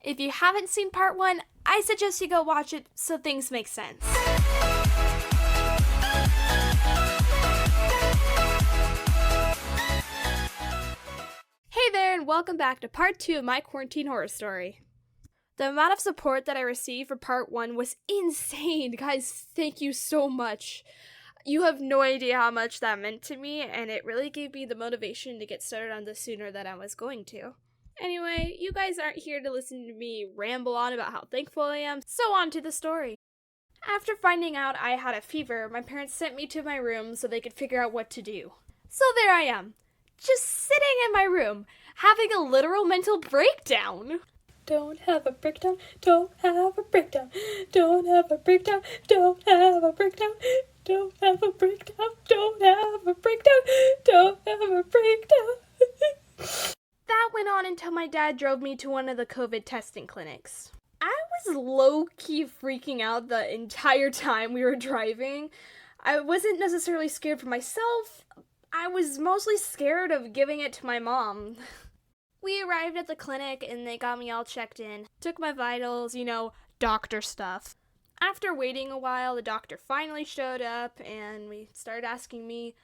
If you haven't seen part 1, I suggest you go watch it so things make sense. Hey there, and welcome back to part 2 of my quarantine horror story. The amount of support that I received for part 1 was insane. Guys, thank you so much. You have no idea how much that meant to me, and it really gave me the motivation to get started on this sooner than I was going to. Anyway, you guys aren't here to listen to me ramble on about how thankful I am, so on to the story. After finding out I had a fever, my parents sent me to my room so they could figure out what to do. So there I am, just sitting in my room, having a literal mental breakdown. Don't have a breakdown, don't have a breakdown, don't have a breakdown, don't have a breakdown, don't have a breakdown, don't have a breakdown, don't have a breakdown. That went on until my dad drove me to one of the COVID testing clinics. I was low-key freaking out the entire time we were driving. I wasn't necessarily scared for myself. I was mostly scared of giving it to my mom. We arrived at the clinic and they got me all checked in. Took my vitals, doctor stuff. After waiting a while, the doctor finally showed up and we started asking me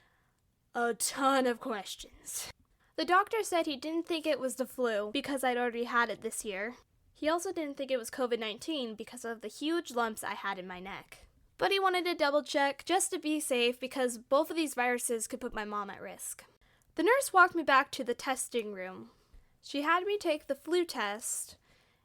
a ton of questions. The doctor said he didn't think it was the flu because I'd already had it this year. He also didn't think it was COVID-19 because of the huge lumps I had in my neck. But he wanted to double check just to be safe because both of these viruses could put my mom at risk. The nurse walked me back to the testing room. She had me take the flu test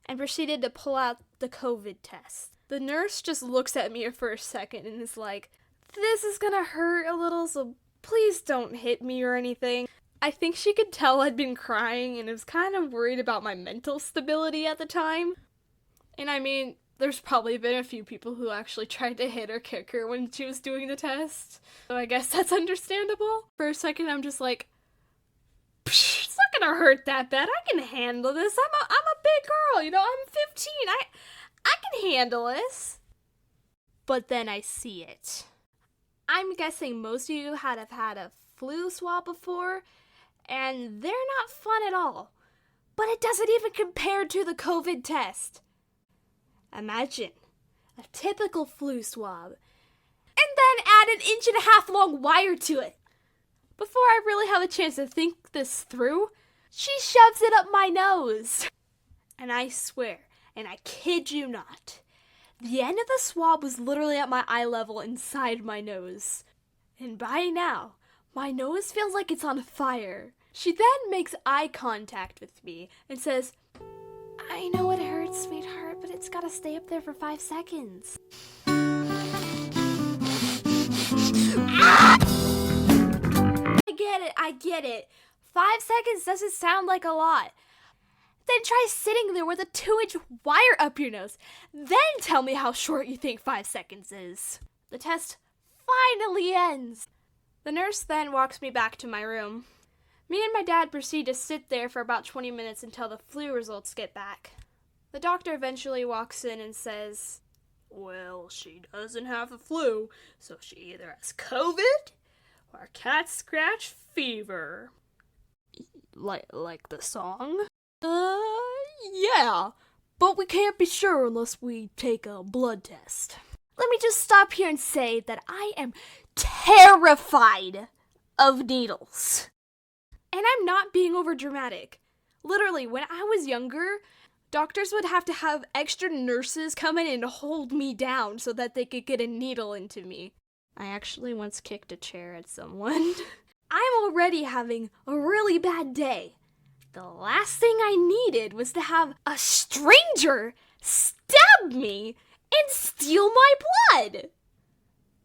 and proceeded to pull out the COVID test. The nurse just looks at me for a second and is like, "This is gonna hurt a little, so please don't hit me or anything." I think she could tell I'd been crying and was kind of worried about my mental stability at the time. And I mean, there's probably been a few people who actually tried to hit or kick her when she was doing the test. So I guess that's understandable. For a second, I'm just like, it's not gonna hurt that bad. I can handle this. I'm a big girl, I'm 15. I can handle this. But then I see it. I'm guessing most of you have had a flu swab before, and they're not fun at all. But it doesn't even compare to the COVID test. Imagine a typical flu swab, and then add an 1.5 inch long wire to it. Before I really have a chance to think this through, she shoves it up my nose. And I swear, and I kid you not, the end of the swab was literally at my eye level inside my nose. And by now, my nose feels like it's on fire. She then makes eye contact with me and says, "I know it hurts, sweetheart, but it's gotta stay up there for 5 seconds. I get it. 5 seconds doesn't sound like a lot. Then try sitting there with a 2-inch wire up your nose. Then tell me how short you think 5 seconds is." The test finally ends. The nurse then walks me back to my room. Me and my dad proceed to sit there for about 20 minutes until the flu results get back. The doctor eventually walks in and says, "Well, she doesn't have the flu, so she either has COVID or cat scratch fever." Like the song? Yeah, but we can't be sure unless we take a blood test. Let me just stop here and say that I am terrified of needles. And I'm not being over dramatic. Literally, when I was younger, doctors would have to have extra nurses come in and hold me down so that they could get a needle into me. I actually once kicked a chair at someone. I'm already having a really bad day. The last thing I needed was to have a stranger stab me and steal my blood.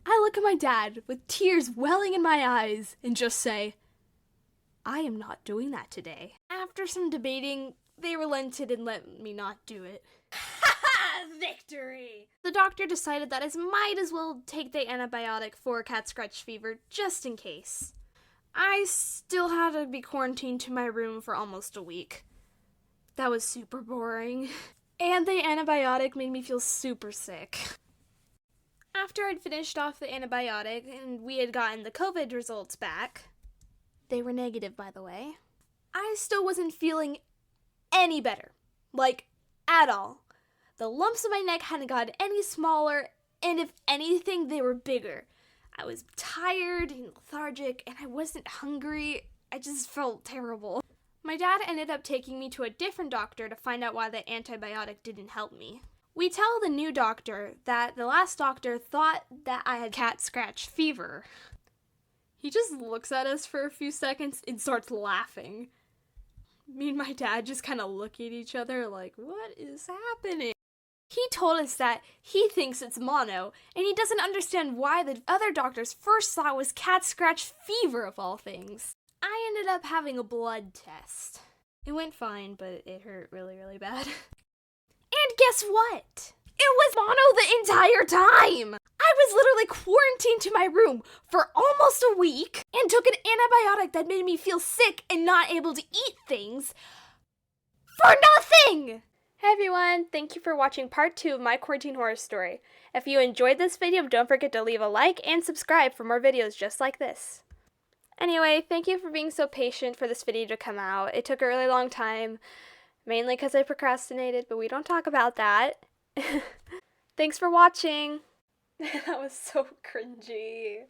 I look at my dad with tears welling in my eyes and just say, "I am not doing that today." After some debating, they relented and let me not do it. Victory! The doctor decided that I might as well take the antibiotic for cat scratch fever just in case. I still had to be quarantined to my room for almost a week. That was super boring. And the antibiotic made me feel super sick. After I'd finished off the antibiotic and we had gotten the COVID results back, they were negative, by the way, I still wasn't feeling any better. Like, at all. The lumps in my neck hadn't gotten any smaller, and if anything, they were bigger. I was tired and lethargic, and I wasn't hungry. I just felt terrible. My dad ended up taking me to a different doctor to find out why the antibiotic didn't help me. We tell the new doctor that the last doctor thought that I had cat scratch fever. He just looks at us for a few seconds and starts laughing. Me and my dad just kind of look at each other like, what is happening? He told us that he thinks it's mono, and he doesn't understand why the other doctors first thought it was cat scratch fever of all things. I ended up having a blood test. It went fine, but it hurt really, really bad. And guess what? It was mono the entire time! I was literally quarantined to my room for almost a week and took an antibiotic that made me feel sick and not able to eat things for nothing! Hey everyone, thank you for watching part 2 of my quarantine horror story. If you enjoyed this video, don't forget to leave a like and subscribe for more videos just like this. Anyway, thank you for being so patient for this video to come out. It took a really long time, mainly because I procrastinated, but we don't talk about that. Thanks for watching. That was so cringy.